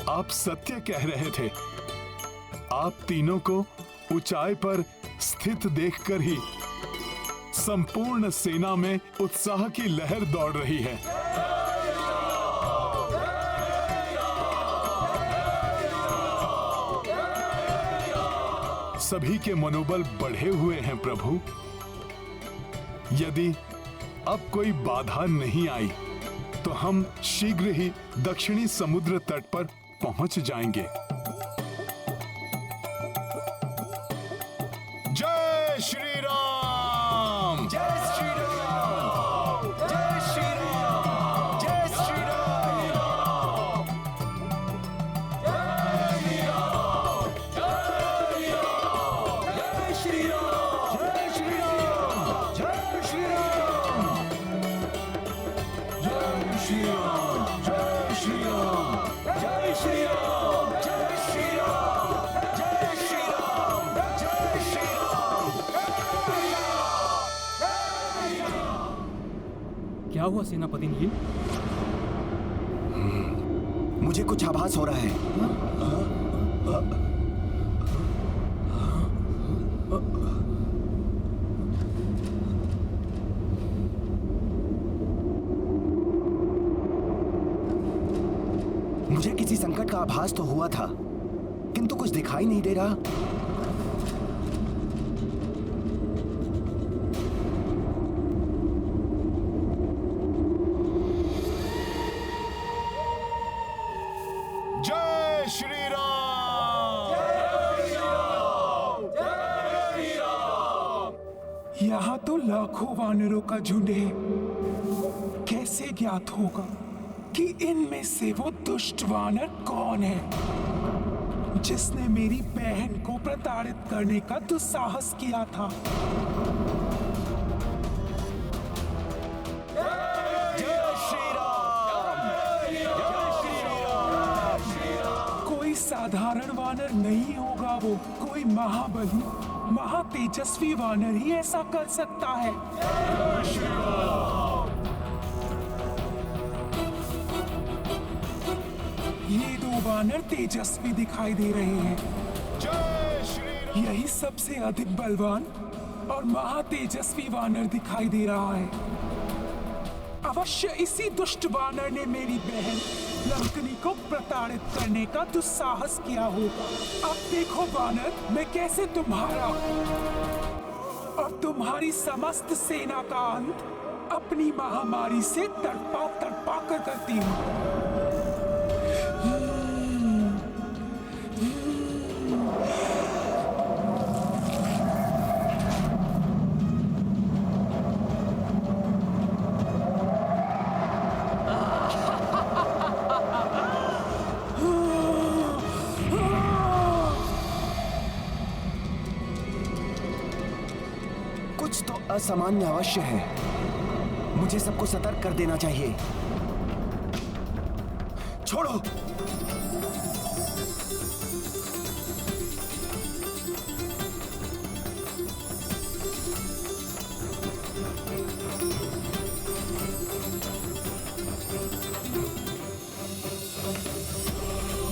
आप सत्य कह रहे थे। आप तीनों को ऊंचाई पर स्थित देखकर ही संपूर्ण सेना में उत्साह की लहर दौड़ रही है। सभी के मनोबल बढ़े हुए हैं प्रभु। यदि अब कोई बाधा नहीं आई तो हम शीघ्र ही दक्षिणी समुद्र तट पर पहुंच जाएंगे। जय श्री राम! जय श्री राम! जय श्री राम! जय श्री राम! जय श्री राम! जय श्री राम! जय श्री राम! जय श्री राम! जय श्री राम! जय श्री राम! जय श्री राम! जय श्री राम! जय श्री राम! क्या हुआ सेनापति नील? मुझे कुछ आभास हो रहा है। मुझे किसी संकट का आभास तो हुआ था, किंतु कुछ दिखाई नहीं दे रहा। जय श्री राम! यहाँ तो लाखों वानरों का झुंड है। कैसे ज्ञात होगा कि इनमें से वो दुष्ट वानर कौन है जिसने मेरी बहन को प्रताड़ित करने का दुस्साहस किया था? जय श्री राम! जय श्री राम! कोई साधारण वानर नहीं होगा वो, कोई महाबली महातेजस्वी वानर ही ऐसा कर सकता है। ये दो वानर तेजस्वी दिखाई दे रहे हैं। जय श्री राम! यही सबसे अधिक बलवान और महातेजस्वी वानर दिखाई दे रहा है। अवश्य इसी दुष्ट वानर ने मेरी बहन लंकनी को प्रताड़ित करने का दुस्साहस किया होगा। अब देखो वानर, मैं कैसे तुम्हारा और तुम्हारी समस्त सेना का अंत अपनी महामारी से तड़पा तड़पा कर करती हूँ। कुछ तो असामान्य अवश्य है। मुझे सबको सतर्क कर देना चाहिए। छोड़ो!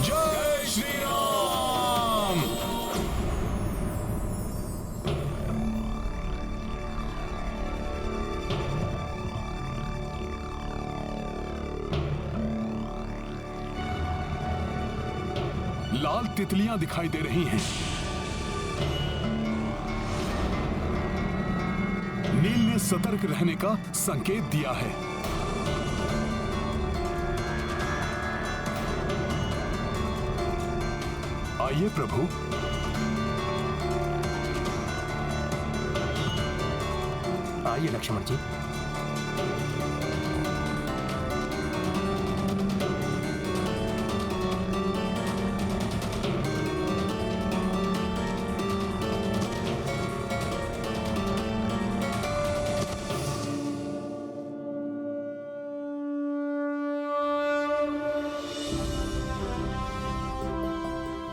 जय श्री राम! लाल तितलियां दिखाई दे रही हैं। नील ने सतर्क रहने का संकेत दिया है। आइए प्रभु। आइए लक्ष्मण जी।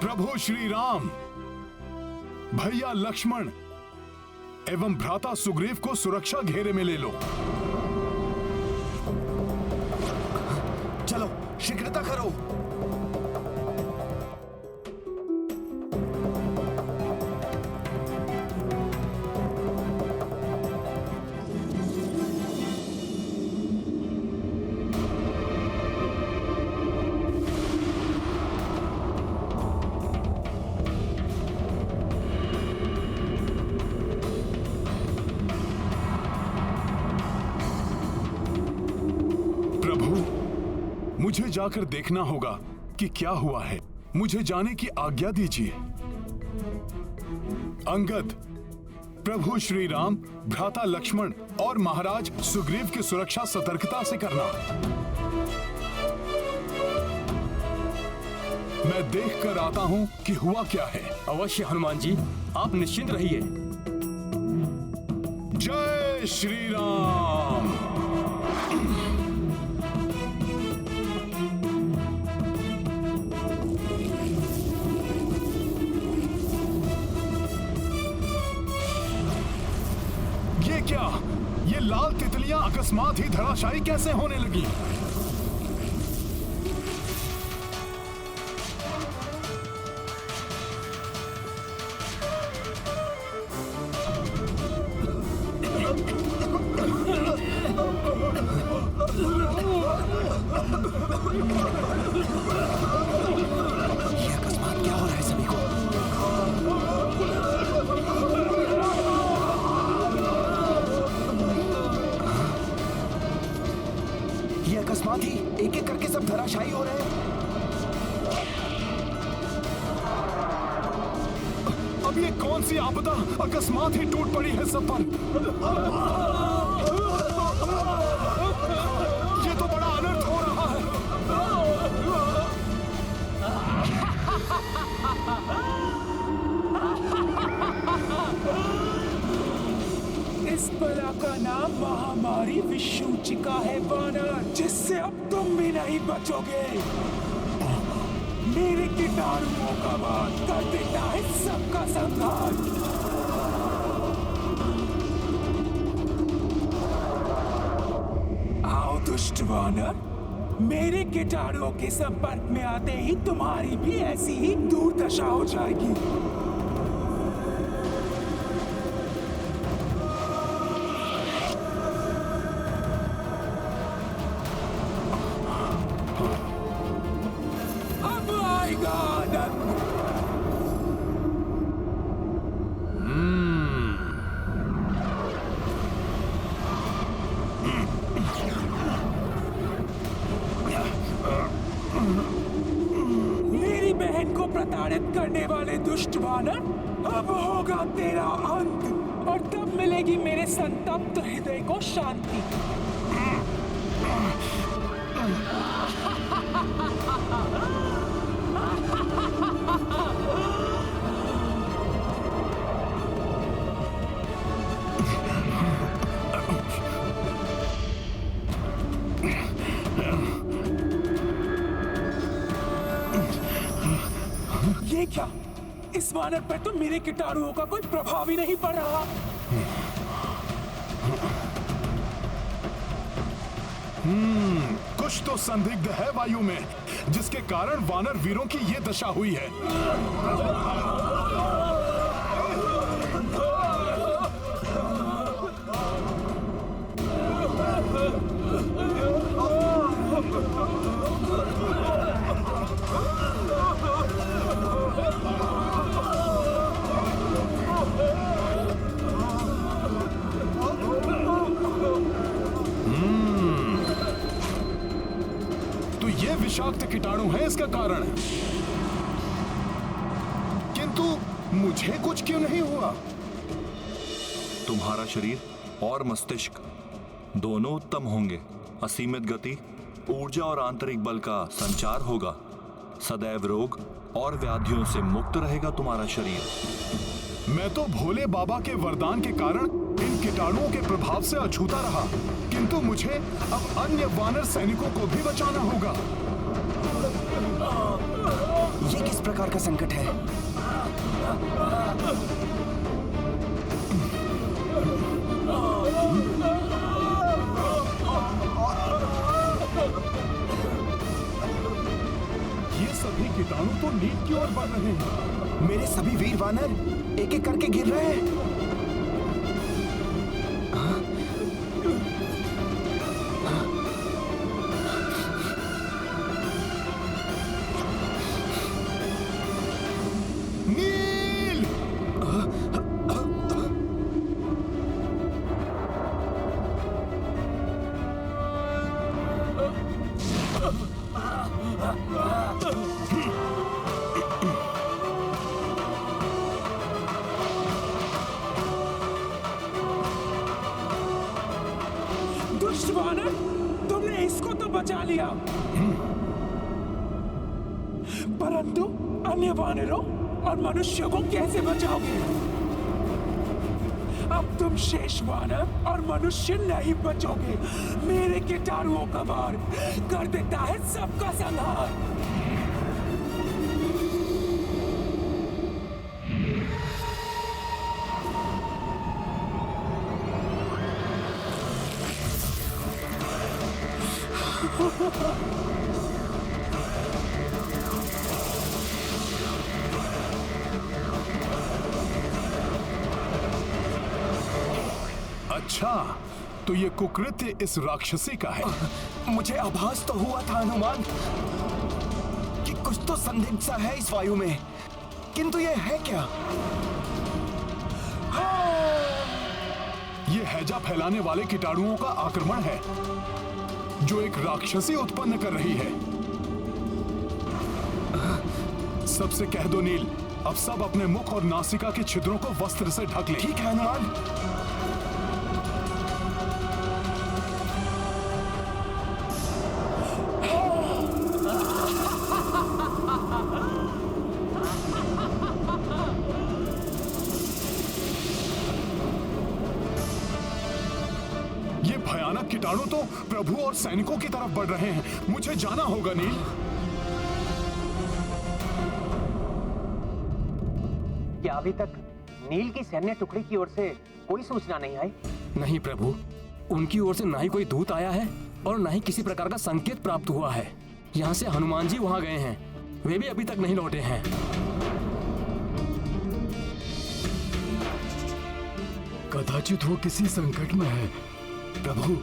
प्रभु श्री राम, भैया लक्ष्मण एवं भ्राता सुग्रीव को सुरक्षा घेरे में ले लो। चलो शीघ्रता करो। जाकर देखना होगा कि क्या हुआ है। मुझे जाने की आज्ञा दीजिए। अंगद, प्रभु श्री राम, भ्राता लक्ष्मण और महाराज सुग्रीव की सुरक्षा सतर्कता से करना। मैं देख कर आता हूं कि हुआ क्या है। अवश्य हनुमान जी, आप निश्चिंत रहिए। जय श्री राम। ये क्या? ये लाल तितलियां अकस्मात ही धराशायी कैसे होने लगी? ये अकस्मात क्या हो रहा है सभी को? ये अकस्मात ही एक एक करके सब धराशायी हो रहे हैं। अब ये कौन सी आपदा अकस्मात ही टूट पड़ी है सब पर? ये तो बड़ा अनर्थ हो रहा है। इस बला का नाम महामारी विषूचिका है वानर, जिससे अब तुम भी नहीं बचोगे। मेरे कीटाणुओं का वार कर देता है सबका संहार। आओ दुष्ट वानर, मेरे कीटाणुओं के संपर्क में आते ही तुम्हारी भी ऐसी ही दुर्दशा हो जाएगी। अब आएगा आनंद। मेरी बहन को प्रताड़ित करने वाले दुष्ट वानर, अब होगा तेरा अंत, और तब मिलेगी मेरे संतप्त हृदय को शांति। ये क्या? इस वानर पर तो मेरे कीटाणुओं का कोई प्रभाव ही नहीं पड़ रहा। कुछ तो संदिग्ध है वायु में, जिसके कारण वानर वीरों की ये दशा हुई है। ये विषाक्त कीटाणु है इसका कारण, किंतु मुझे कुछ क्यों नहीं हुआ? तुम्हारा शरीर और मस्तिष्क दोनों उत्तम होंगे। असीमित गति, ऊर्जा और आंतरिक बल का संचार होगा। सदैव रोग और व्याधियों से मुक्त रहेगा तुम्हारा शरीर। मैं तो भोले बाबा के वरदान के कारण इन कीटाणुओं के प्रभाव से अछूता रहा, किंतु मुझे अब अन्य वानर सैनिकों को भी बचाना होगा। ये किस प्रकार का संकट है? ये सभी कीटाणु तो नीचे की ओर बढ़ रहे हैं। मेरे सभी वीर वानर एक एक करके गिर रहे हैं। नील! दुष्ट वानर, तुमने इसको तो बचा लिया, परंतु अन्य वानरों और मनुष्यों को कैसे बचाओगे? अब तुम शेष वानर और मनुष्य नहीं बचोगे। मेरे कीटाणुओं का वार कर देता है सबका संहार। अच्छा, तो ये कुकृत्य इस राक्षसी का है। मुझे आभास तो हुआ था हनुमान कि कुछ तो संदिग्ध सा है इस वायु में, किंतु ये है क्या? ये हैजा फैलाने वाले कीटाणुओं का आक्रमण है जो एक राक्षसी उत्पन्न कर रही है। सबसे कह दो नील, अब सब अपने मुख और नासिका के छिद्रों को वस्त्र से ढक ले। ठीक है हनुमान। ये भयानक कीटाणु तो प्रभु और सैनिकों की तरफ बढ़ रहे हैं। मुझे जाना होगा नील। क्या अभी तक नील की सैन्य टुकड़ी की ओर से कोई सूचना नहीं आई? नहीं प्रभु, उनकी ओर से ना ही कोई दूत आया है और ना ही किसी प्रकार का संकेत प्राप्त हुआ है। यहाँ से हनुमान जी वहाँ गए हैं, वे भी अभी तक नहीं लौटे हैं। कदाचित वो किसी संकट में है। प्रभु,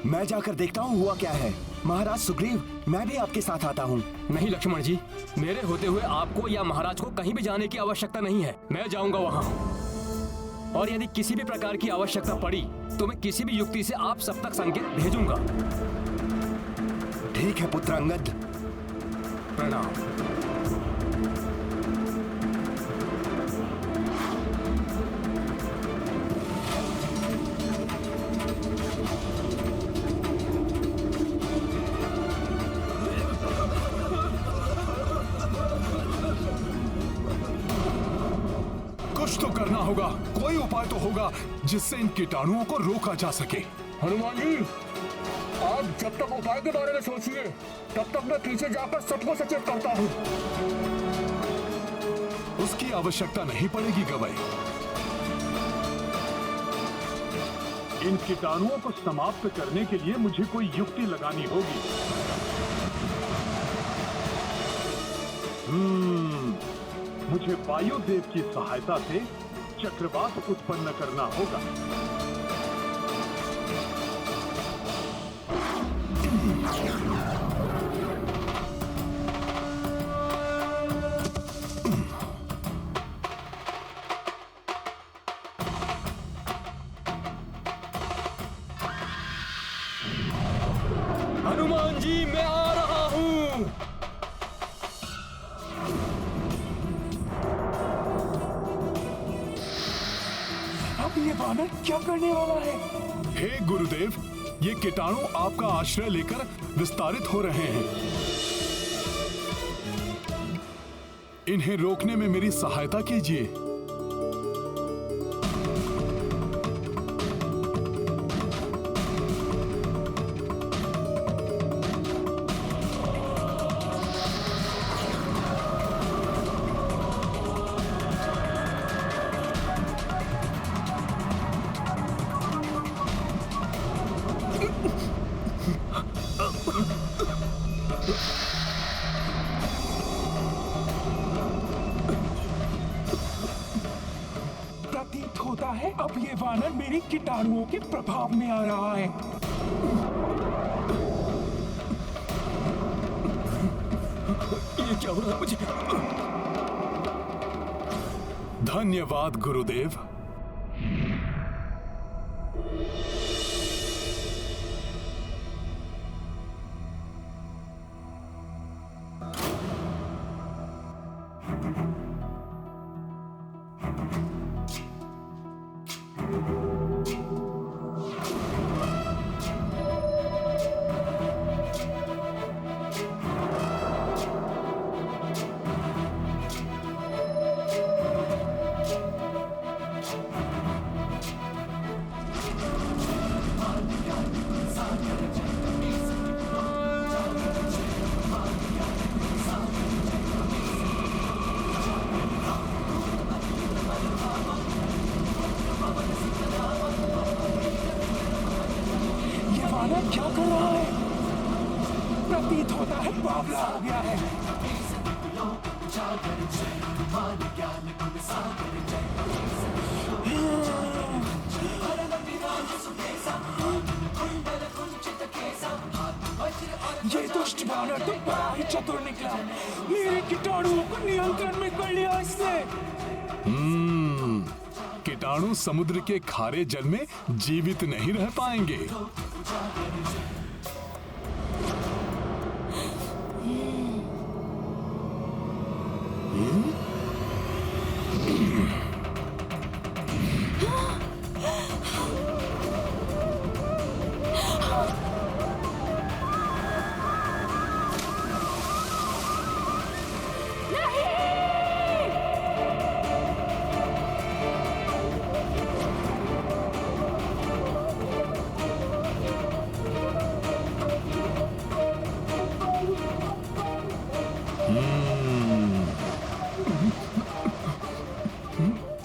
मैं जाकर देखता हूँ हुआ क्या है। महाराज सुग्रीव, मैं भी आपके साथ आता हूँ। नहीं लक्ष्मण जी, मेरे होते हुए आपको या महाराज को कहीं भी जाने की आवश्यकता नहीं है। मैं जाऊंगा वहाँ, और यदि किसी भी प्रकार की आवश्यकता पड़ी तो मैं किसी भी युक्ति से आप सब तक संकेत भेजूंगा। ठीक है पुत्र अंगद। प्रणाम। कुछ तो करना होगा, कोई उपाय तो होगा जिससे इन कीटाणुओं को रोका जा सके। हनुमान जी, आप जब तक उपाय के बारे में सोचिए, तब तक मैं पीछे जाकर सबको सचेत करता हूँ। उसकी आवश्यकता नहीं पड़ेगी गवई। इन कीटाणुओं को समाप्त करने के लिए मुझे कोई युक्ति लगानी होगी। मुझे वायुदेव की सहायता से चक्रवात उत्पन्न करना होगा। हनुमान जी, मैं आ रहा हूँ। अब ये वानर क्या करने वाला है? हे गुरुदेव, ये कीटाणु आपका आश्रय लेकर विस्तारित हो रहे हैं। इन्हें रोकने में मेरी सहायता कीजिए। प्रतीत होता है अब ये वानर मेरे कीटाणुओं के प्रभाव में आ रहा है। ये क्या हो रहा है मुझे? धन्यवाद गुरुदेव। गया है। ये दुष्ट वानर तो बड़ा ही चतुर निकला। मेरे कीटाणुओं को नियंत्रण में कर लिया इसने। कीटाणु समुद्र के खारे जल में जीवित नहीं रह पाएंगे।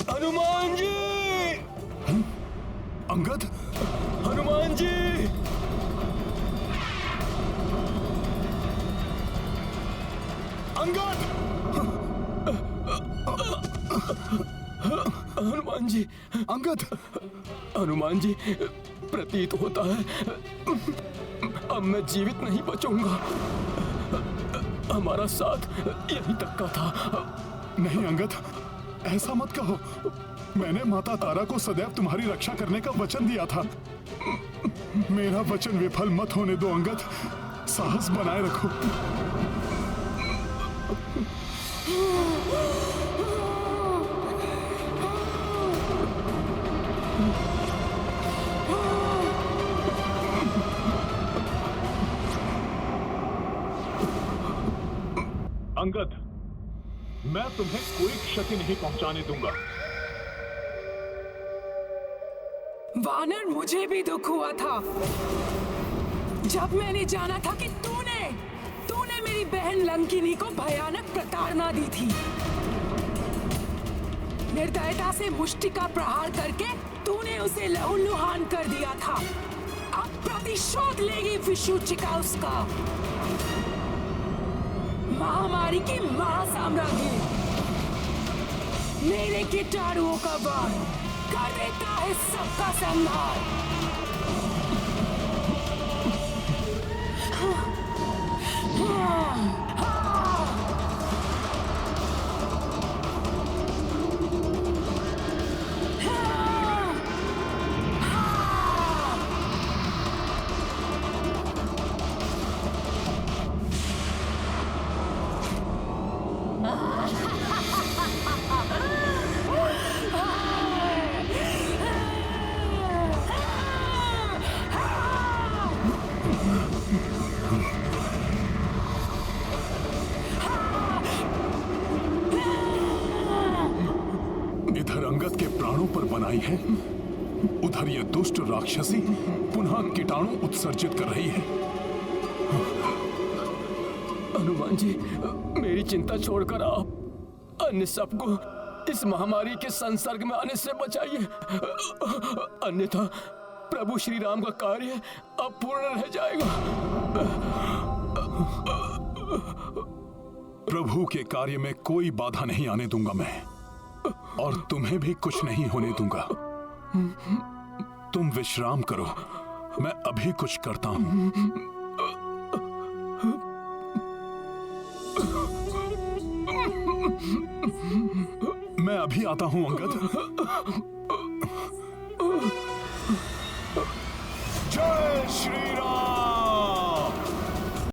हनुमान जी! अंगद, हनुमान जी! अंगद! हनुमान जी! अंगद! हनुमान जी, प्रतीत होता है अब मैं जीवित नहीं बचूंगा। हमारा साथ यहीं तक का था। नहीं अंगद, ऐसा मत कहो। मैंने माता तारा को सदैव तुम्हारी रक्षा करने का वचन दिया था। मेरा वचन विफल मत होने दो अंगद। साहस बनाए रखो। अंगद, मैं तुम्हें कोई क्षति नहीं पहुंचाने दूंगा। वानर, मुझे भी दुख हुआ था जब मैंने जाना था कि तूने मेरी बहन लंकिनी को भयानक प्रताड़ना दी थी। निर्दयता से मुष्टि का प्रहार करके तूने उसे लहूलुहान कर दिया था। अब प्रतिशोध लेगी विषुचिका उसका। महामारी की महासाम्राज्ञी मेरे कीटाणुओं का वार कर देता है सबका संहार। बनाई है, उधर ये दुष्ट राक्षसी पुनः कीटाणु उत्सर्जित कर रही है। हनुमान जी, मेरी चिंता छोड़कर आप अन्य सबको इस महामारी के संसर्ग में आने से बचाइए, अन्यथा प्रभु श्री राम का कार्य अपूर्ण रह जाएगा। प्रभु के कार्य में कोई बाधा नहीं आने दूंगा मैं, और तुम्हें भी कुछ नहीं होने दूंगा। तुम विश्राम करो, मैं अभी कुछ करता हूं। मैं अभी आता हूं अंगद।